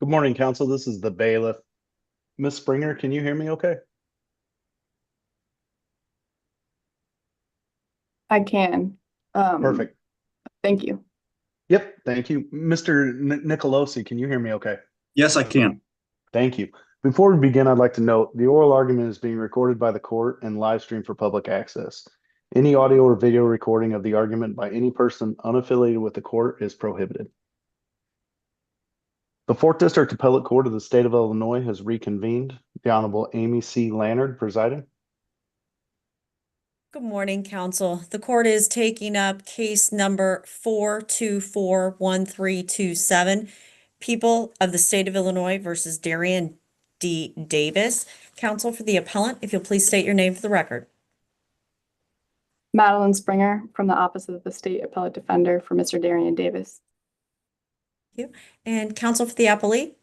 Good morning, council. This is the bailiff. Miss Springer, can you hear me okay? I can. Um, Perfect. Thank you. Yep, thank you. Mr. Nicolosi, can you hear me okay? Yes, I can. Thank you. Before we begin, I'd like to note the oral argument is being recorded by the court and live streamed for public access. Any audio or video recording of the argument by any person unaffiliated with the court is prohibited. The Fourth District Appellate Court of the State of Illinois has reconvened. The Honorable Amy C. Lannard presiding. Good morning, council. The court is taking up case number 4241327, People of the State of Illinois versus Darien D. Davis. Counsel for the appellant, if you'll please state your name for the record. Madeline Springer from the Office of the State Appellate Defender for Mr. Darien Davis. Thank you. And counsel for the appellee.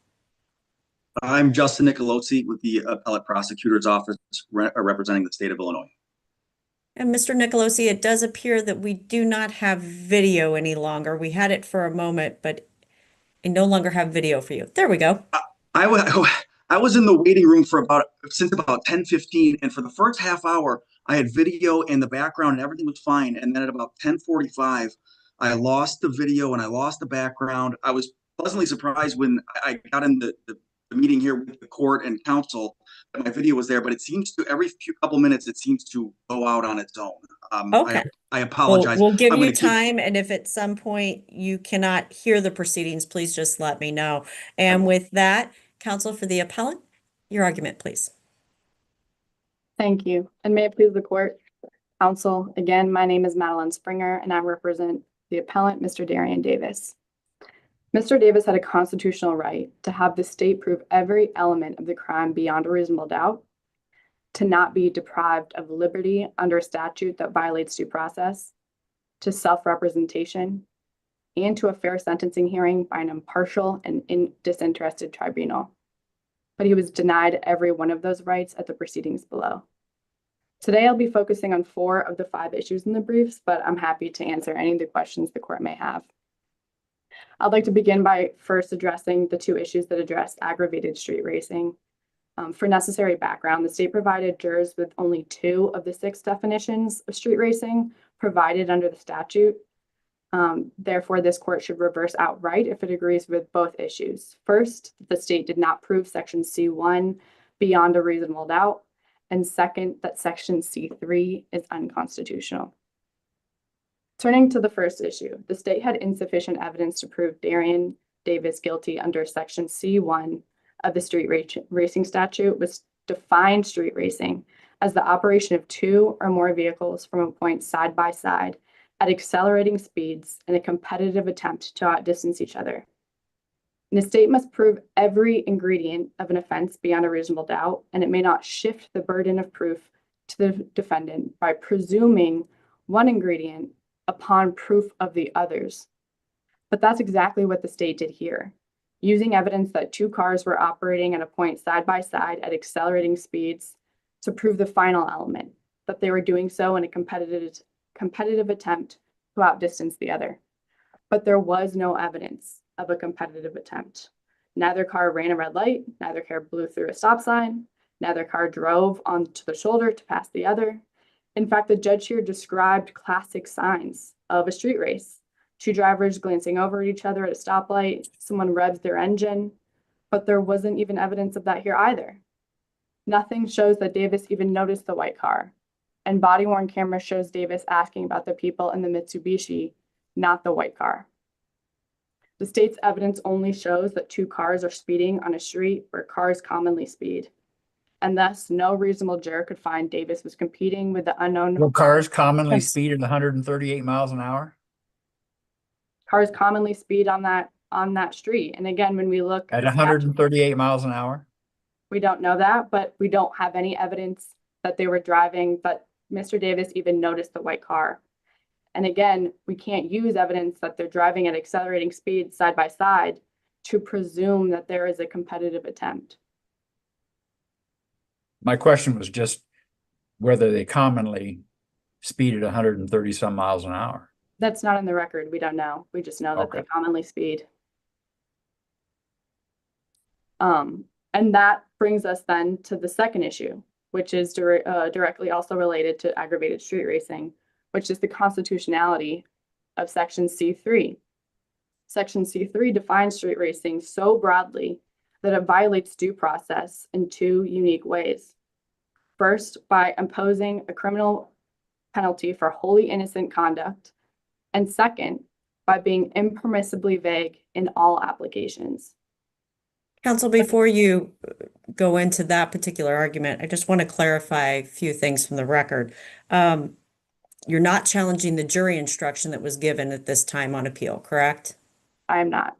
I'm Justin Nicolosi with the Appellate Prosecutor's Office representing the state of Illinois. And Mr. Nicolosi, it does appear that we do not have video any longer. We had it for a moment, but I no longer have video for you. There we go. I was in the waiting room since about 10:15, and for the first half hour, I had video in the background and everything was fine. And then at about 10:45, I lost the video and I lost the background. I was pleasantly surprised when I got in the meeting here with the court and counsel that my video was there, but it seems to every couple minutes it seems to go out on its own. Okay. I apologize. We'll give I'm you gonna keep- time, and if at some point you cannot hear the proceedings, please just let me know. And with that, counsel for the appellant, your argument, please. Thank you. And may it please the court, counsel, again, my name is Madeline Springer and I represent the appellant, Mr. Darien Davis. Mr. Davis had a constitutional right to have the state prove every element of the crime beyond a reasonable doubt, to not be deprived of liberty under a statute that violates due process, to self-representation, and to a fair sentencing hearing by an impartial and disinterested tribunal. But he was denied every one of those rights at the proceedings below. Today, I'll be focusing on 4 of the 5 issues in the briefs, but I'm happy to answer any of the questions the court may have. I'd like to begin by first addressing the 2 issues that address aggravated street racing. For necessary background, the state provided jurors with only 2 of the 6 definitions of street racing provided under the statute. Therefore, this court should reverse outright if it agrees with both issues. First, the state did not prove Section C1 beyond a reasonable doubt. And second, that Section C3 is unconstitutional. Turning to the first issue, the state had insufficient evidence to prove Darien Davis guilty under Section C1 of the street racing statute, which defined street racing as the operation of 2 or more vehicles from a point side by side at accelerating speeds in a competitive attempt to outdistance each other. And the state must prove every ingredient of an offense beyond a reasonable doubt, and it may not shift the burden of proof to the defendant by presuming one ingredient upon proof of the others. But that's exactly what the state did here, using evidence that 2 cars were operating at a point side by side at accelerating speeds to prove the final element, that they were doing so in a competitive attempt to outdistance the other. But there was no evidence of a competitive attempt. Neither car ran a red light, neither car blew through a stop sign, neither car drove onto the shoulder to pass the other. In fact, the judge here described classic signs of a street race. 2 drivers glancing over at each other at a stoplight, someone revs their engine, but there wasn't even evidence of that here either. Nothing shows that Davis even noticed the white car, and body-worn camera shows Davis asking about the people in the Mitsubishi, not the white car. The state's evidence only shows that 2 cars are speeding on a street where cars commonly speed, and thus no reasonable juror could find Davis was competing with the unknown. Will cars commonly speed at 138 miles an hour? Cars commonly speed on that street. And again, when we look At 138 miles an hour? We don't know that, but we don't have any evidence that they were driving, but Mr. Davis even noticed the white car. And again, we can't use evidence that they're driving at accelerating speed side by side to presume that there is a competitive attempt. My question was just whether they commonly speed at 130 some miles an hour. That's not in the record. We don't know. We just know that they commonly speed. And that brings us then to the second issue, which is directly also related to aggravated street racing, which is the constitutionality of Section C3. Section C3 defines street racing so broadly that it violates due process in two unique ways. First, by imposing a criminal penalty for wholly innocent conduct, and second, by being impermissibly vague in all applications. Counsel, before you go into that particular argument, I just want to clarify a few things from the record. You're not challenging the jury instruction that was given at this time on appeal, correct? I am not.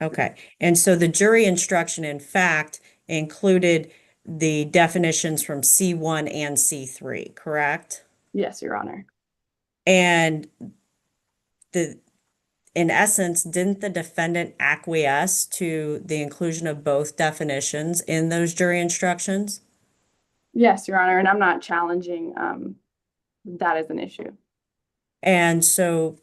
Okay. And so the jury instruction, in fact, included the definitions from C1 and C3, correct? Yes, Your Honor. And in essence, didn't the defendant acquiesce to the inclusion of both definitions in those jury instructions? Yes, Your Honor, and I'm not challenging that as an issue. And so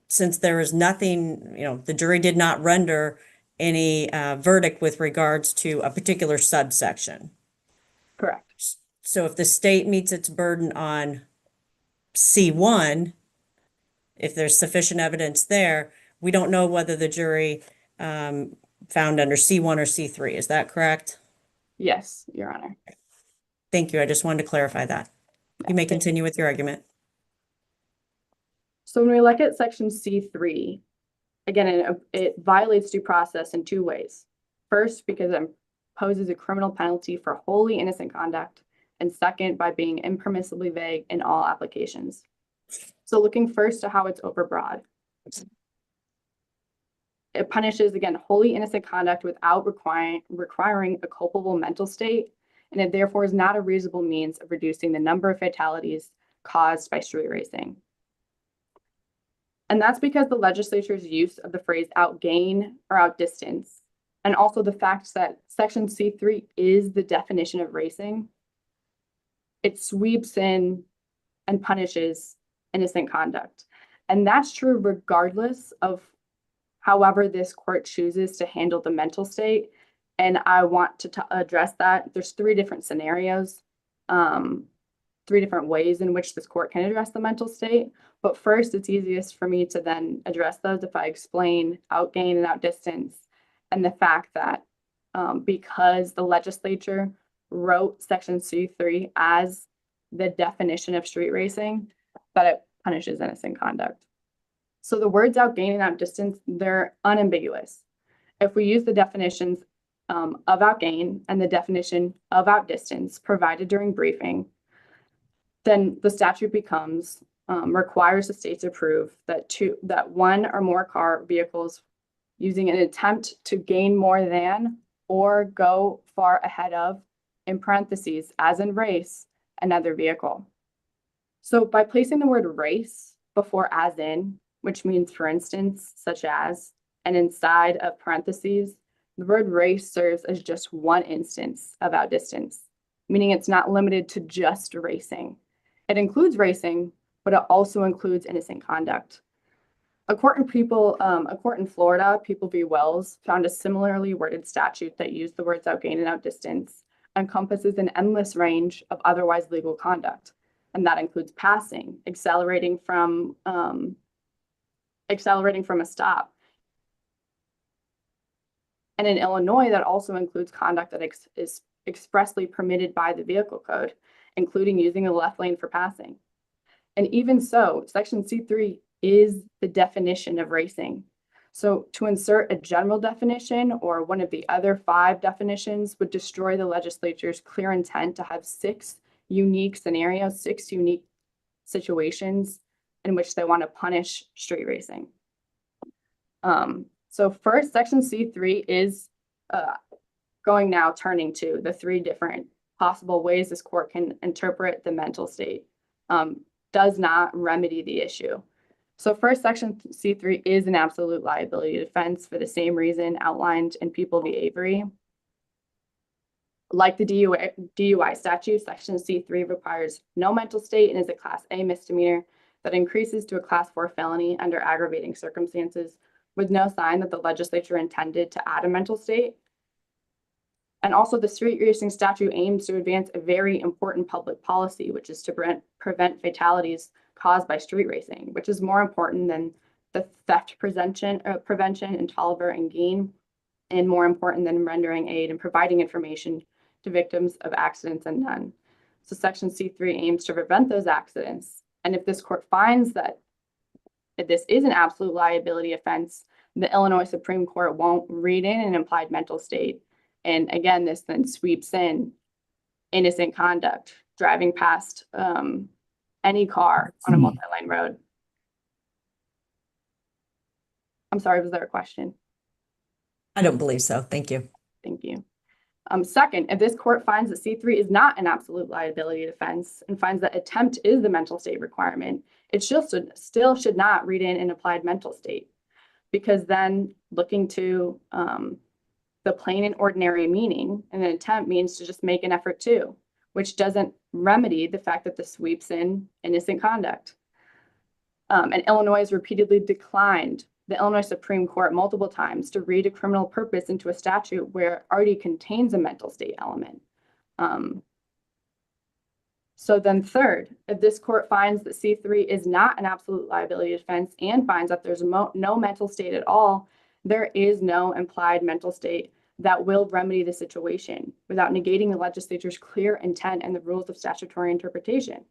since there is nothing, the jury did not render any verdict with regards to a particular subsection. Correct. So if the state meets its burden on C1, if there's sufficient evidence there, we don't know whether the jury found under C1 or C3. Is that correct? Yes, Your Honor. Thank you. I just wanted to clarify that. You may continue with your argument. So when we look at Section C3, again, it violates due process in two ways. First, because it imposes a criminal penalty for wholly innocent conduct, and second, by being impermissibly vague in all applications. So looking first to how it's overbroad. It punishes, again, wholly innocent conduct without requiring a culpable mental state, and it therefore is not a reasonable means of reducing the number of fatalities caused by street racing. And that's because the legislature's use of the phrase outgain or outdistance, and also the fact that Section C3 is the definition of racing, it sweeps in and punishes innocent conduct. And that's true regardless of however this court chooses to handle the mental state. And I want to address that. There's three different scenarios, three different ways in which this court can address the mental state. But first, it's easiest for me to then address those if I explain outgain and outdistance, and the fact that because the legislature wrote Section C3 as the definition of street racing, that it punishes innocent conduct. So the words outgain and outdistance, they're unambiguous. If we use the definitions of outgain and the definition of outdistance provided during briefing, then the statute becomes requires the state to prove that one or more car vehicles using an attempt to gain more than or go far ahead of, in parentheses, as in race, another vehicle. So by placing the word race before as in, which means for instance, such as, and inside of parentheses, the word race serves as just one instance of outdistance, meaning it's not limited to just racing. It includes racing, but it also includes innocent conduct. A court in Florida, People v. Wells, found a similarly worded statute that used the words outgain and outdistance, encompasses an endless range of otherwise legal conduct. And that includes passing, accelerating from a stop. And in Illinois, that also includes conduct that is expressly permitted by the vehicle code, including using a left lane for passing. And even so, Section C3 is the definition of racing. So to insert a general definition or one of the other 5 definitions would destroy the legislature's clear intent to have 6 unique scenarios, 6 unique situations in which they want to punish street racing. So first, Section C3 is turning to the 3 different possible ways this court can interpret the mental state. Does not remedy the issue. So first, Section C3 is an absolute liability defense for the same reason outlined in People v. Avery. Like the DUI statute, Section C3 requires no mental state and is a Class A misdemeanor that increases to a Class 4 felony under aggravating circumstances, with no sign that the legislature intended to add a mental state. And also the street racing statute aims to advance a very important public policy, which is to prevent fatalities caused by street racing, which is more important than the theft prevention in Tolliver and Gein, and more important than rendering aid and providing information to victims of accidents and none. So Section C3 aims to prevent those accidents. And if this court finds that this is an absolute liability offense, the Illinois Supreme Court won't read in an implied mental state. And again, this then sweeps in innocent conduct, driving past any car on a multi-lane road. I'm sorry, was there a question? I don't believe so. Thank you. Thank you. Second, if this court finds that C3 is not an absolute liability defense and finds that attempt is the mental state requirement, it still should not read in an applied mental state, because then looking to the plain and ordinary meaning, and an attempt means to just make an effort to, which doesn't remedy the fact that this sweeps in innocent conduct. And Illinois has repeatedly declined the Illinois Supreme Court multiple times to read a criminal purpose into a statute where it already contains a mental state element. So then third, if this court finds that C3 is not an absolute liability defense and finds that there's no mental state at all, there is no implied mental state that will remedy the situation without negating the legislature's clear intent and the rules of statutory interpretation.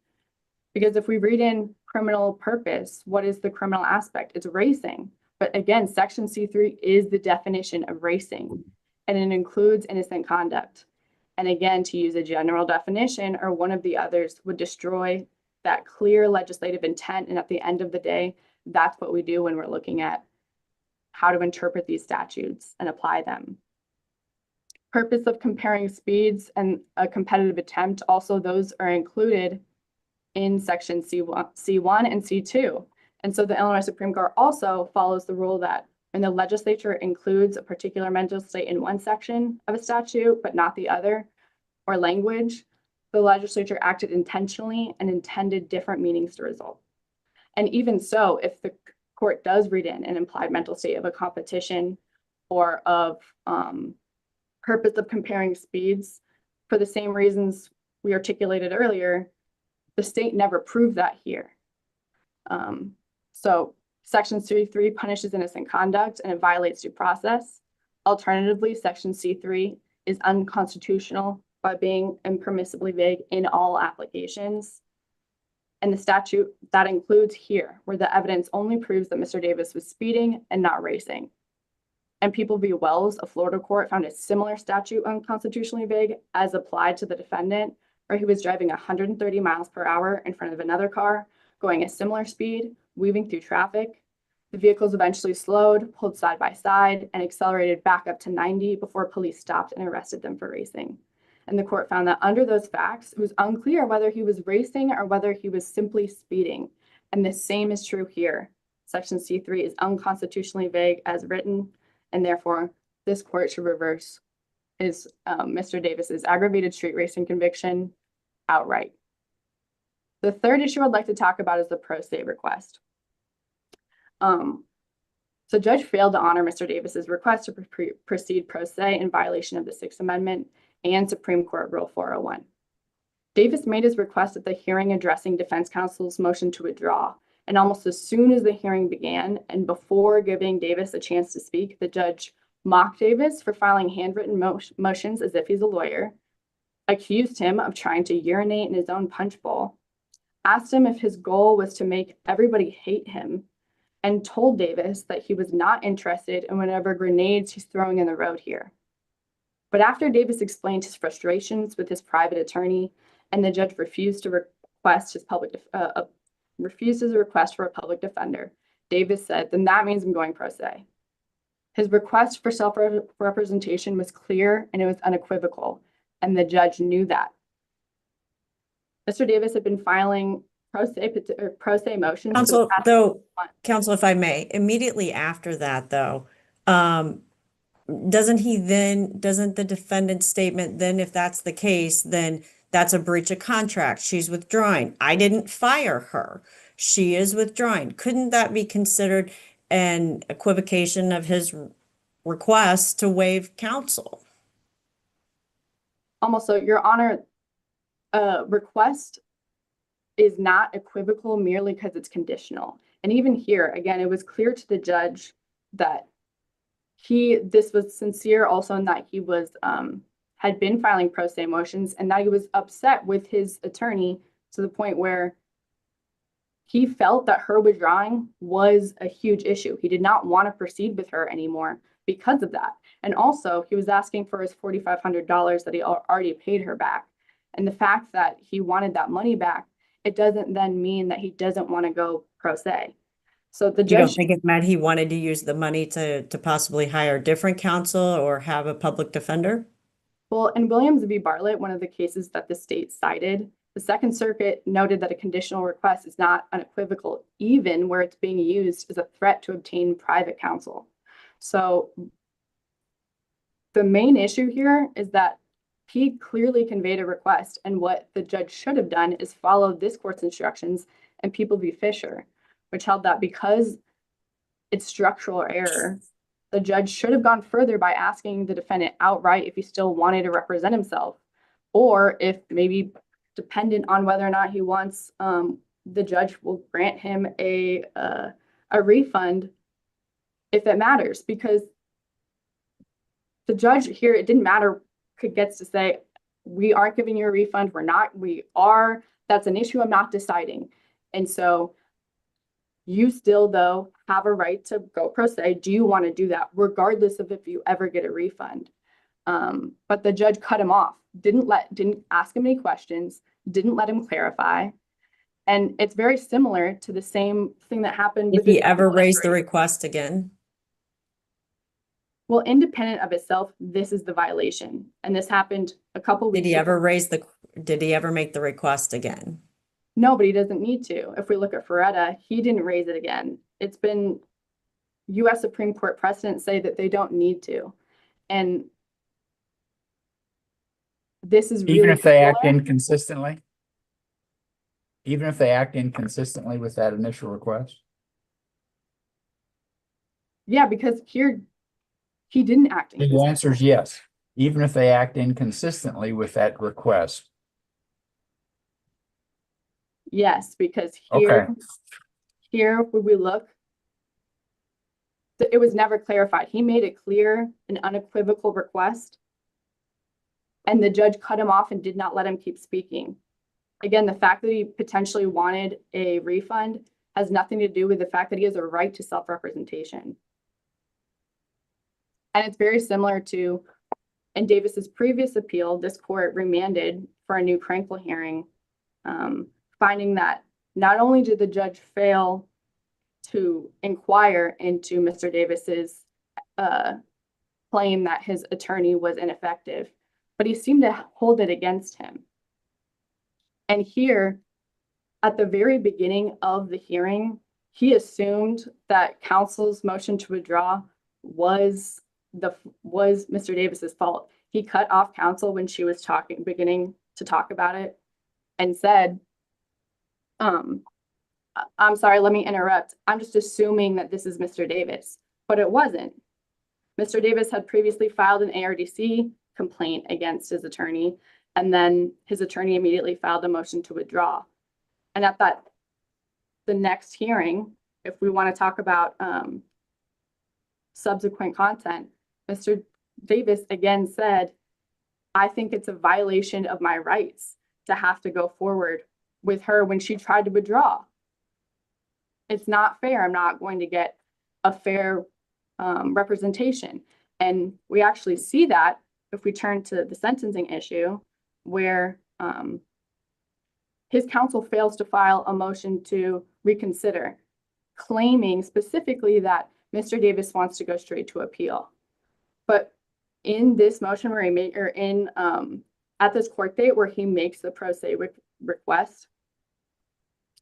Because if we read in criminal purpose, what is the criminal aspect? It's racing. But again, Section C3 is the definition of racing, and it includes innocent conduct. And again, to use a general definition or one of the others would destroy that clear legislative intent. And at the end of the day, that's what we do when we're looking at how to interpret these statutes and apply them. Purpose of comparing speeds and a competitive attempt, also those are included in Section C1 and C2. And so the Illinois Supreme Court also follows the rule that when the legislature includes a particular mental state in one section of a statute, but not the other, or language, the legislature acted intentionally and intended different meanings to result. And even so, if the court does read in an implied mental state of a competition or of purpose of comparing speeds, for the same reasons we articulated earlier, the state never proved that here. So Section C3 punishes innocent conduct and it violates due process. Alternatively, Section C3 is unconstitutional by being impermissibly vague in all applications. And the statute that includes here, where the evidence only proves that Mr. Davis was speeding and not racing. And People v. Wells, a Florida court, found a similar statute unconstitutionally vague as applied to the defendant, where he was driving 130 miles per hour in front of another car, going a similar speed, weaving through traffic. The vehicles eventually slowed, pulled side by side, and accelerated back up to 90 before police stopped and arrested them for racing. And the court found that under those facts, it was unclear whether he was racing or whether he was simply speeding. And the same is true here. Section C3 is unconstitutionally vague as written, and therefore this court should reverse Mr. Davis's aggravated street racing conviction outright. The third issue I'd like to talk about is the pro se request. So Judge failed to honor Mr. Davis's request to proceed pro se in violation of the Sixth Amendment and Supreme Court Rule 401. Davis made his request at the hearing addressing defense counsel's motion to withdraw. And almost as soon as the hearing began and before giving Davis a chance to speak, the judge mocked Davis for filing handwritten motions as if he's a lawyer, accused him of trying to urinate in his own punch bowl, asked him if his goal was to make everybody hate him, and told Davis that he was not interested in whatever grenades he's throwing in the road here. But after Davis explained his frustrations with his private attorney and the judge refused to request his request for a public defender, Davis said, "Then that means I'm going pro se." His request for self-representation was clear and it was unequivocal, and the judge knew that. Mr. Davis had been filing pro se motions. Counsel, if I may, immediately after that, though, doesn't the defendant's statement, then if that's the case, then that's a breach of contract. She's withdrawing. I didn't fire her. She is withdrawing. Couldn't that be considered an equivocation of his request to waive counsel? Almost so, Your Honor, request is not equivocal merely because it's conditional. And even here, again, it was clear to the judge that this was sincere also in that he was had been filing pro se motions and that he was upset with his attorney to the point where he felt that her withdrawing was a huge issue. He did not want to proceed with her anymore because of that. And also, he was asking for his $4,500 that he already paid her back. And the fact that he wanted that money back, it doesn't then mean that he doesn't want to go pro se. So the You don't judge, think it meant he wanted to use the money to possibly hire a different counsel or have a public defender? well, in Williams v. Bartlett, one of the cases that the state cited, the Second Circuit noted that a conditional request is not unequivocal, even where it's being used as a threat to obtain private counsel. So the main issue here is that he clearly conveyed a request, and what the judge should have done is follow this court's instructions and People v. Fisher, which held that because it's structural error, the judge should have gone further by asking the defendant outright if he still wanted to represent himself, or if maybe dependent on whether or not he wants, the judge will grant him a refund if it matters, because the judge here, it didn't matter, gets to say, we aren't giving you a refund, that's an issue I'm not deciding. And so you still, though, have a right to go pro se. Do you want to do that, regardless of if you ever get a refund? But the judge cut him off, didn't ask him any questions, didn't let him clarify. And it's very similar to the same thing that happened Did with he ever raise the request again? Well, independent of itself, this is the violation. And this happened a couple weeks Did he ago. did he ever make the request again? No, but he doesn't need to. If we look at Ferretta, he didn't raise it again. It's been U.S. Supreme Court precedents say that they don't need to. And this is really Even if they act similar. inconsistently? Even if they act inconsistently with that initial request? Yeah, because here he didn't act The inconsistently. answer is yes, even if they act inconsistently with that request. Yes, because Okay. here when we look, it was never clarified. He made it clear, an unequivocal request, and the judge cut him off and did not let him keep speaking. Again, the fact that he potentially wanted a refund has nothing to do with the fact that he has a right to self-representation. And it's very similar to, in Davis's previous appeal, this court remanded for a new Crankle hearing, finding that not only did the judge fail to inquire into Mr. Davis's claim that his attorney was ineffective, but he seemed to hold it against him. And here, at the very beginning of the hearing, he assumed that counsel's motion to withdraw was Mr. Davis's fault. He cut off counsel when she was beginning to talk about it, and said, I'm sorry, let me interrupt. I'm just assuming that this is Mr. Davis, but it wasn't. Mr. Davis had previously filed an ARDC complaint against his attorney, and then his attorney immediately filed a motion to withdraw. And at the next hearing, if we want to talk about subsequent content, Mr. Davis again said, I think it's a violation of my rights to have to go forward with her when she tried to withdraw. It's not fair. I'm not going to get a fair representation. And we actually see that if we turn to the sentencing issue, where his counsel fails to file a motion to reconsider, claiming specifically that Mr. Davis wants to go straight to appeal. But in this motion where at this court date where he makes the pro se request,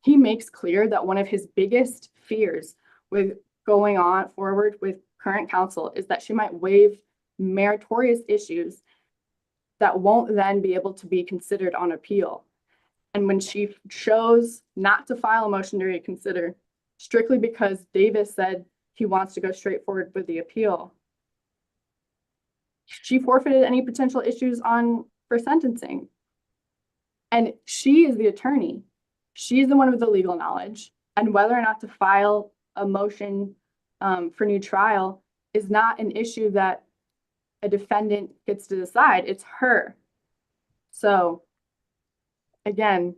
he makes clear that one of his biggest fears with going on forward with current counsel is that she might waive meritorious issues that won't then be able to be considered on appeal. And when she chose not to file a motion to reconsider, strictly because Davis said he wants to go straight forward with the appeal, she forfeited any potential issues on for sentencing. And she is the attorney. She's the one with the legal knowledge. And whether or not to file a motion for new trial is not an issue that a defendant gets to decide. It's her. So again,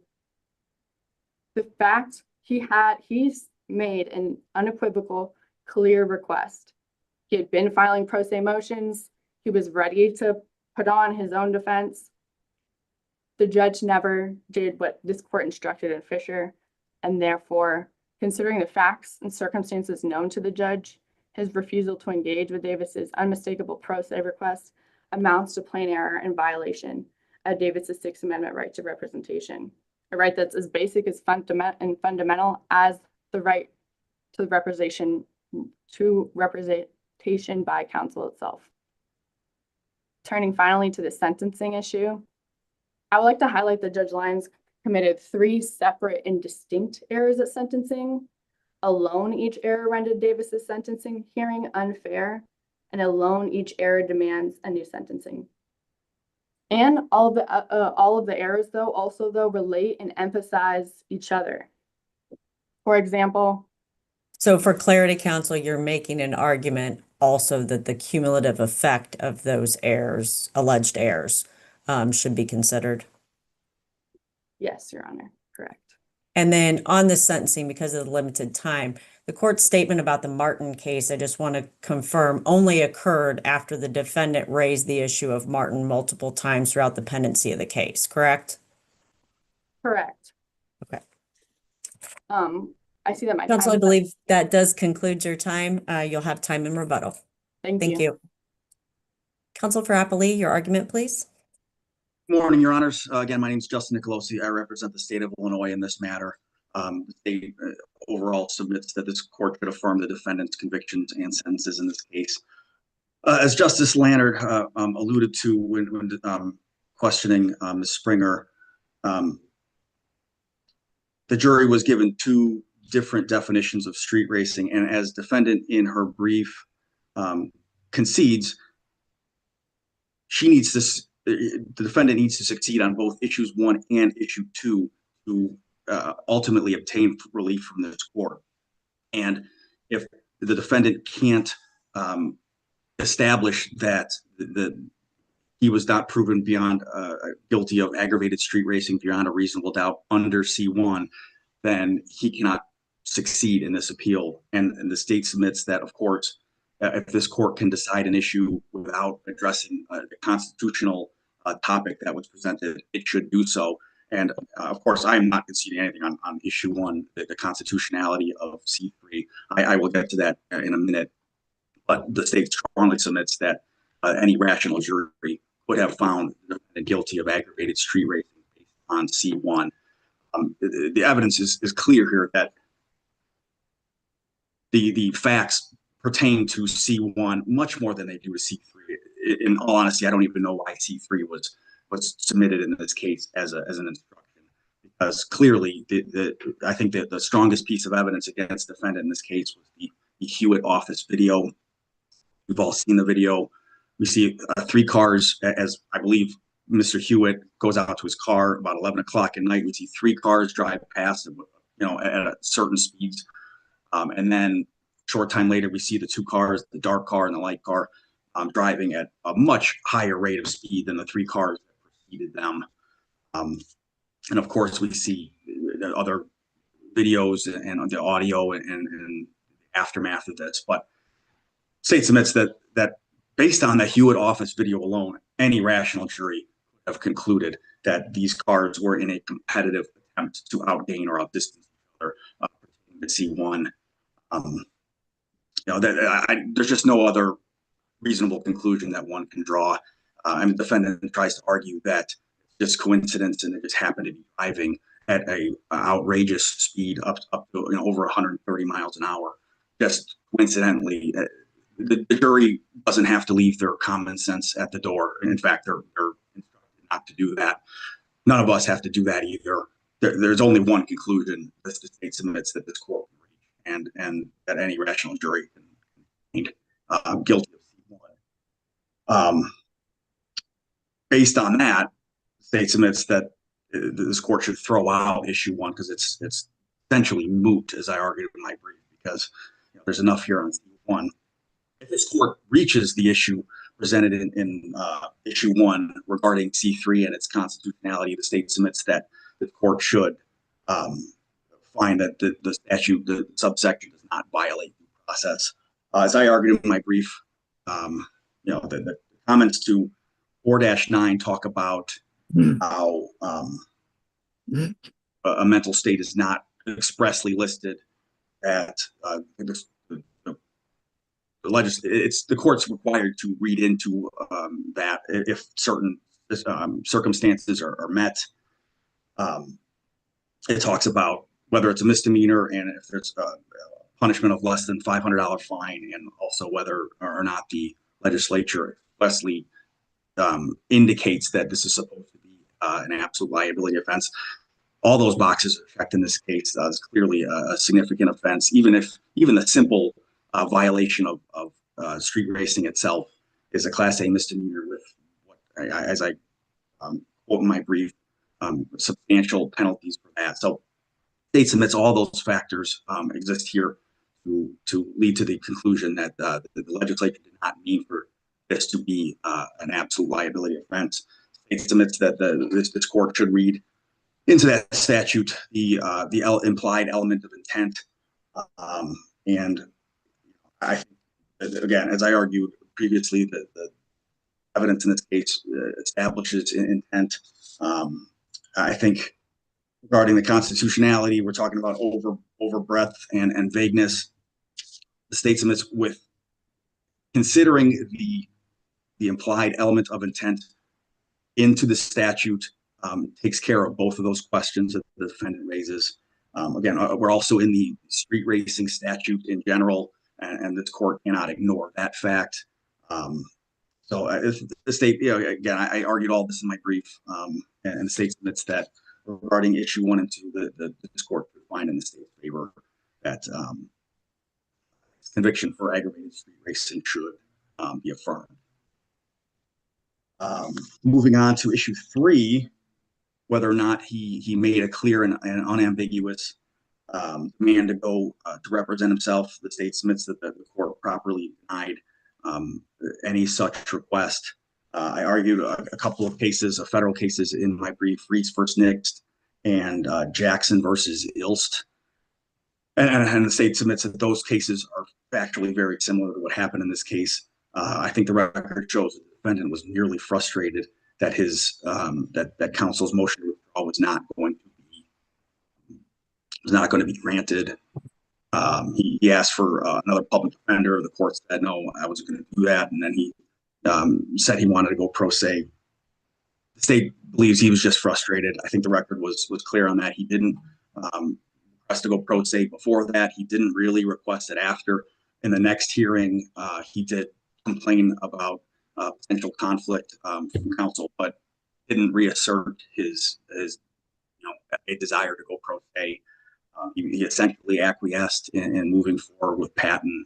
the fact he's made an unequivocal, clear request. He had been filing pro se motions. He was ready to put on his own defense. The judge never did what this court instructed in Fisher, and therefore, considering the facts and circumstances known to the judge, his refusal to engage with Davis's unmistakable pro se request amounts to plain error and violation of Davis's Sixth Amendment right to representation, a right that's as basic as fundamental as the right to representation by counsel itself. Turning finally to the sentencing issue, I would like to highlight that Judge Lyons committed 3 separate and distinct errors at sentencing. Alone, each error rendered Davis's sentencing hearing unfair, and alone, each error demands a new sentencing. And all of the errors, though, also relate and emphasize each other. For example, So for clarity, counsel, you're making an argument also that the cumulative effect of those errors, alleged errors, should be considered. yes, Your Honor, correct. And then on the sentencing, because of the limited time, the court's statement about the Martin case, I just want to confirm, only occurred after the defendant raised the issue of Martin multiple times throughout the pendency of the case, correct? Correct. Okay. I see that my Counsel, time I is up. believe that does conclude your time. You'll have time in rebuttal. Thank you. Counsel for Appellee, your argument, please. Morning, Your Honors. Again, my name is Justin Nicolosi. I represent the state of Illinois in this matter. The state overall submits that this court should affirm the defendant's convictions and sentences in this case. As Justice Lannert alluded to when questioning Ms. Springer, the jury was given 2 different definitions of street racing, and as defendant in her brief concedes, the defendant needs to succeed on both issues 1 and issue 2 to ultimately obtain relief from this court. And if the defendant can't establish that he was not proven beyond guilty of aggravated street racing beyond a reasonable doubt under C1, then he cannot succeed in this appeal. And the state submits that, of course, if this court can decide an issue without addressing a constitutional topic that was presented, it should do so. And of course, I am not conceding anything on issue 1, the constitutionality of C3. I will get to that in a minute. But the state strongly submits that any rational jury would have found the defendant guilty of aggravated street racing based on C1. The evidence is clear here that the facts pertain to C1 much more than they do to C3. In all honesty, I don't even know why C3 was submitted in this case as an instruction, because clearly I think that the strongest piece of evidence against the defendant in this case was the Hewitt office video. We've all seen the video. We see 3 cars, as I believe Mr. Hewitt goes out to his car about 11 o'clock at night. We see 3 cars drive past him, at certain speeds. And then short time later, we see the 2 cars, the dark car and the light car, driving at a much higher rate of speed than the 3 cars that preceded them. And of course, we see the other videos and the audio and the aftermath of this. But state submits that based on the Hewitt office video alone, any rational jury would have concluded that these cars were in a competitive attempt to outgain or outdistance each other to C1. There's just no other reasonable conclusion that one can draw. The defendant tries to argue that it's just coincidence and it just happened to be driving at a outrageous speed up to over 130 miles an hour. Just coincidentally, the jury doesn't have to leave their common sense at the door. In fact, they're instructed not to do that. None of us have to do that either. There's only one conclusion that the state submits that this court can reach, and that any rational jury can find guilty of C1. Based on that, state submits that this court should throw out issue 1 because it's essentially moot, as I argued in my brief, because there's enough here on C1. If this court reaches the issue presented in issue 1 regarding C3 and its constitutionality, the state submits that the court should find that the statute, the subsection, does not violate due process. As I argued in my brief, the comments to 4-9 talk about how a mental state is not expressly listed at the court's required to read into that if certain circumstances are met. It talks about whether it's a misdemeanor and if there's a punishment of less than $500 fine, and also whether or not the legislature expressly indicates that this is supposed to be an absolute liability offense. All those boxes are checked in this case. It's clearly a significant offense, even the simple violation of street racing itself is a Class A misdemeanor with what, as I quote in my brief, substantial penalties for that. So state submits all those factors exist here to lead to the conclusion that the legislature did not mean for this to be an absolute liability offense. State submits that this court should read into that statute the implied element of intent, and I think, again, as I argued previously, the evidence in this case establishes intent. I think regarding the constitutionality, we're talking about over breadth and vagueness. The state submits with considering the implied element of intent into the statute takes care of both of those questions that the defendant raises. Again, we're also in the street racing statute in general, and this court cannot ignore that fact. So the state, again, I argued all this in my brief, and the state submits that regarding issue 1 and 2, this court could find in the state's favor that conviction for aggravated street racing should be affirmed. Moving on to issue 3, whether or not he made a clear and unambiguous demand to go to represent himself, the state submits that the court properly denied any such request. I argued a couple of cases, federal cases in my brief, Reese versus Nix and Jackson versus Ilst. And the state submits that those cases are factually very similar to what happened in this case. I think the record shows the defendant was nearly frustrated that his that counsel's motion to withdraw was not going to be granted. He asked for another public defender. The court said no, I wasn't going to do that, and then he said he wanted to go pro se. The state believes he was just frustrated. I think the record was clear on that. He didn't request to go pro se before that. He didn't really request it after. In the next hearing, he did complain about potential conflict from counsel, but didn't reassert his a desire to go pro se. He essentially acquiesced in moving forward with Patton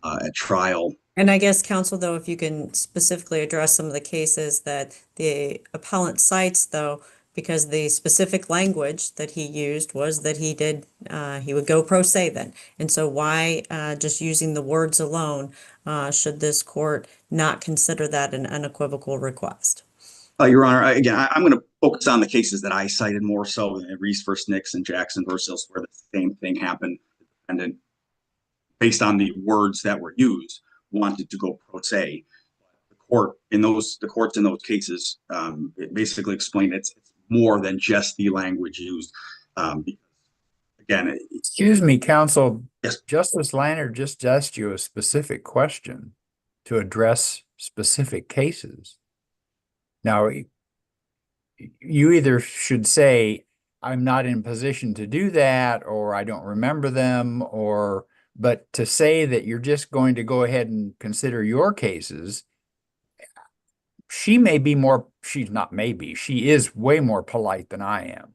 at trial. And I guess, counsel, though, if you can specifically address some of the cases that the appellant cites, though, because the specific language that he used was that he would go pro se then. And so why, just using the words alone, should this court not consider that an unequivocal request? Your Honor, I'm going to focus on the cases that I cited more so than Reese versus Nix and Jackson versus where the same thing happened. The defendant, based on the words that were used, wanted to go pro se. The courts in those cases it basically explained it's more than just the language used. Again, excuse me, counsel. Yes. Justice Liner just asked you a specific question to address specific cases. Now, you either should say, I'm not in position to do that, or I don't remember them, but to say that you're just going to go ahead and consider your cases, she is way more polite than I am.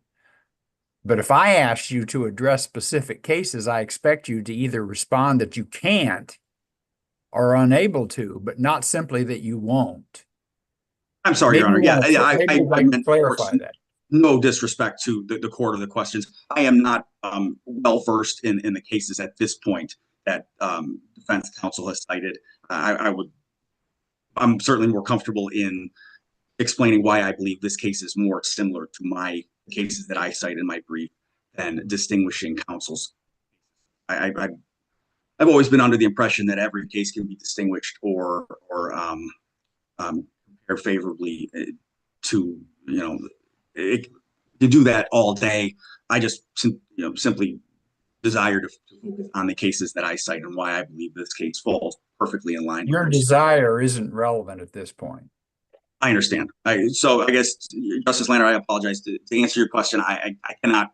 But if I asked you to address specific cases, I expect you to either respond that you can't or unable to, but not simply that you won't. I'm sorry, Your Maybe Honor. you Yeah, want to, maybe I you'd like to meant, of course, clarify that. no disrespect to the court or the questions. I am not well versed in the cases at this point that defense counsel has cited. I'm certainly more comfortable in explaining why I believe this case is more similar to my cases that I cite in my brief than distinguishing counsels. I've always been under the impression that every case can be distinguished or compared favorably to, to do that all day. I just simply desire to focus on the cases that I cite and why I believe this case falls perfectly in line. Your desire isn't relevant at this point. I understand. So I guess, Justice Lander, I apologize. To answer your question, I cannot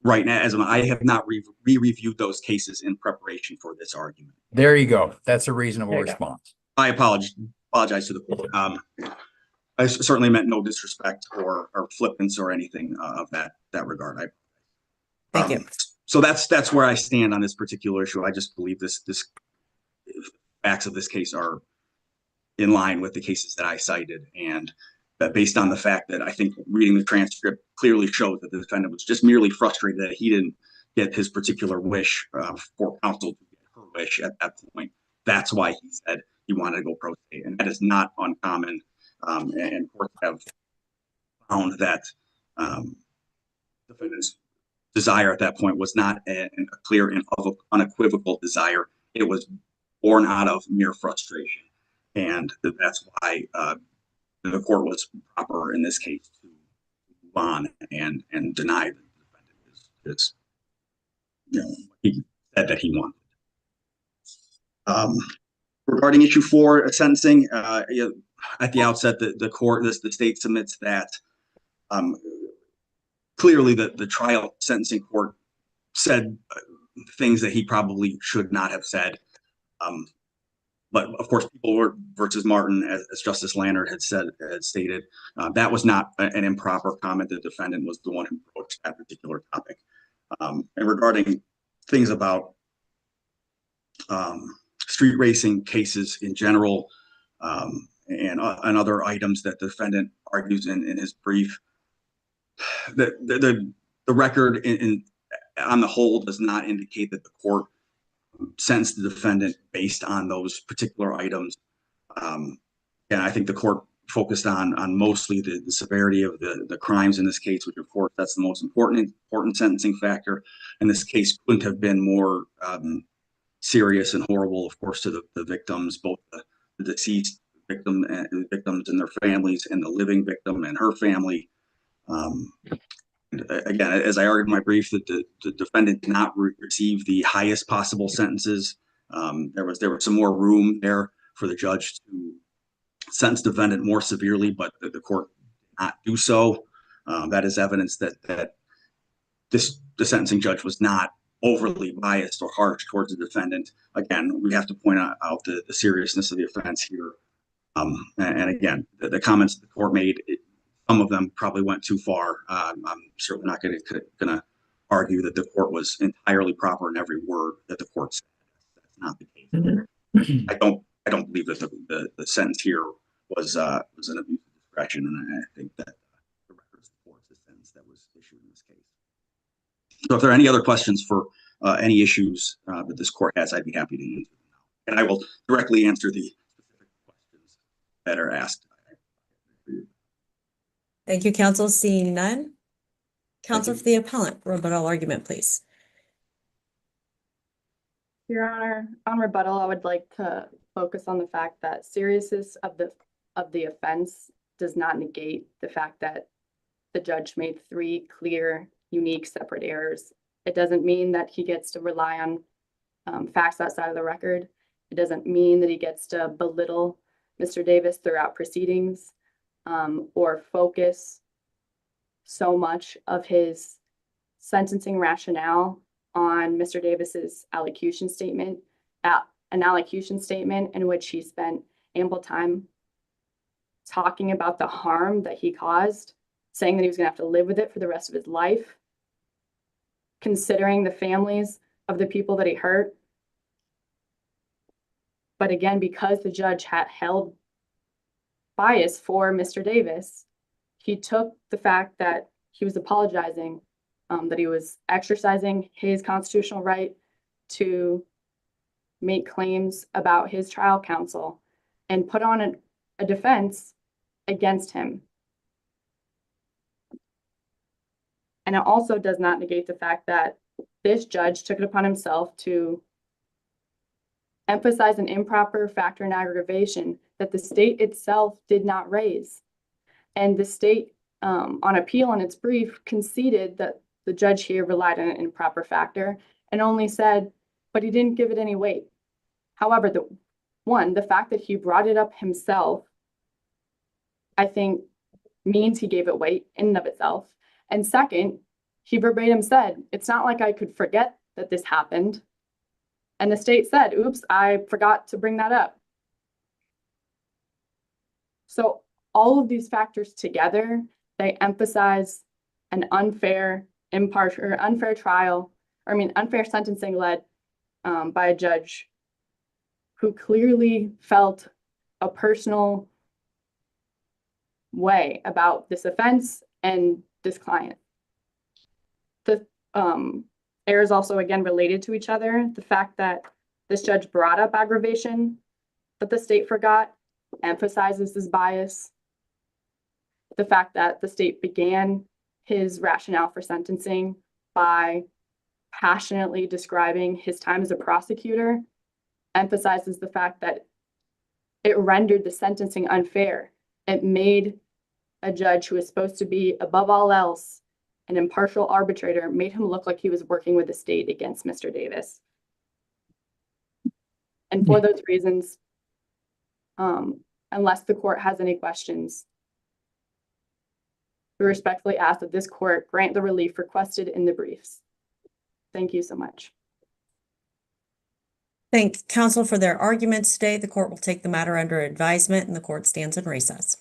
right now, as I have not re-reviewed those cases in preparation for this argument. There you go. That's a reasonable response. I apologize to the court. I certainly meant no disrespect or flippance or anything of that regard. Thank you. So that's where I stand on this particular issue. I just believe this facts of this case are in line with the cases that I cited, and that based on the fact that I think reading the transcript clearly shows that the defendant was just merely frustrated that he didn't get his particular wish for counsel to get her wish at that point. That's why he said he wanted to go pro se, and that is not uncommon. And courts have found that defendant's desire at that point was not a clear and unequivocal desire. It was born out of mere frustration. And that's why the court was proper in this case to move on and deny the defendant he said that he wanted. Regarding issue 4, sentencing, at the outset, the state submits that clearly the trial sentencing court said things that he probably should not have said. But of course, People versus Martin, as Justice Lander had stated, that was not an improper comment. The defendant was the one who broached that particular topic. And regarding things about street racing cases in general, and other items that the defendant argues in his brief, the record on the whole does not indicate that the court sentenced the defendant based on those particular items. And I think the court focused on mostly the severity of the crimes in this case, which of course that's the most important sentencing factor. And this case couldn't have been more serious and horrible, of course, to the victims, both the deceased victim and victims and their families, and the living victim and her family. Again, as I argued in my brief, that the defendant did not receive the highest possible sentences. There was some more room there for the judge to sentence the defendant more severely, but the court did not do so. That is evidence that the sentencing judge was not overly biased or harsh towards the defendant. Again, we have to point out the seriousness of the offense here. And again, the comments the court made, some of them probably went too far. I'm certainly not going to argue that the court was entirely proper in every word that the court said. That's not the case. I don't believe that the sentence here was an abuse of discretion, and I think that the record supports the sentence that was issued in this case. So, if there are any other questions for any issues that this court has, I'd be happy to answer them now, and I will directly answer the specific questions that are asked. Thank you, counsel. Seeing none. Counsel for the appellant, rebuttal argument, please. Your Honor, on rebuttal, I would like to focus on the fact that seriousness of the offense does not negate the fact that the judge made 3 clear, unique, separate errors. It doesn't mean that he gets to rely on facts outside of the record. It doesn't mean that he gets to belittle Mr. Davis throughout proceedings, or focus so much of his sentencing rationale on Mr. Davis's allocution statement, an allocution statement in which he spent ample time talking about the harm that he caused, saying that he was going to have to live with it for the rest of his life, considering the families of the people that he hurt. But again, because the judge had held bias for Mr. Davis. He took the fact that he was apologizing, that he was exercising his constitutional right to make claims about his trial counsel and put on a defense against him. And it also does not negate the fact that this judge took it upon himself to emphasize an improper factor in aggravation that the state itself did not raise. And the state, on appeal in its brief, conceded that the judge here relied on an improper factor and only said, but he didn't give it any weight. However, the fact that he brought it up himself, I think, means he gave it weight in and of itself. And second, he verbatim said, it's not like I could forget that this happened. And the state said, oops, I forgot to bring that up. So all of these factors together, they emphasize an unfair trial, unfair sentencing led by a judge who clearly felt a personal way about this offense and this client. The errors also, again, related to each other. The fact that this judge brought up aggravation that the state forgot emphasizes this bias. The fact that the state began his rationale for sentencing by passionately describing his time as a prosecutor emphasizes the fact that it rendered the sentencing unfair. It made a judge who is supposed to be, above all else, an impartial arbitrator, made him look like he was working with the state against Mr. Davis. And for those reasons, unless the court has any questions, we respectfully ask that this court grant the relief requested in the briefs. Thank you so much. Thank counsel for their arguments today. The court will take the matter under advisement and the court stands in recess.